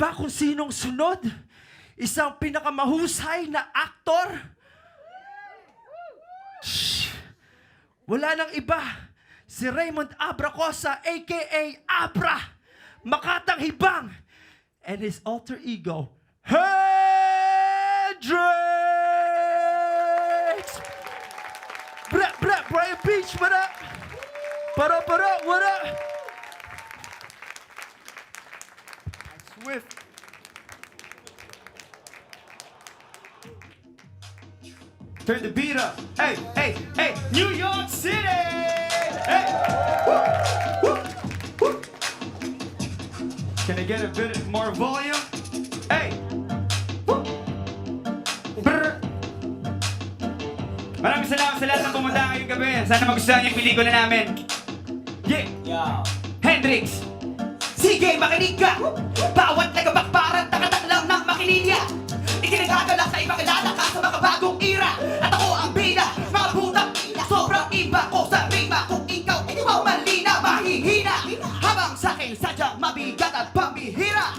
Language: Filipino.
ba kung sinong sunod? Isang pinakamahusay na aktor? Shh! Wala nang iba. Si Raymond Abra aka Abra. Makatang Hibang. And his alter ego, Hendrix! Brian Beach, what up? Para, what up? Swift. Turn the beat up. Hey, hey, hey, New York City! Hey! Woo, woo, woo. Can I get a bit more volume? Hey! Woo. Brr. Maraming salamat sa lahat ng pumunta ngayong gabi. Sana magustuhan yung pelikula namin. Yeah! Hendrix! Sige, makinig ka! Bawat nagabak parang takataklang ng makilinya. Ikinagagalak sa ibang kilala ka sa mga bagong ira. At ako ang bida, mga butang ina. Sobrang iba ko sa rima. Kung ikaw, hindi mo malina, mahihina. Habang sa akin sadyang mabigat at pambihira.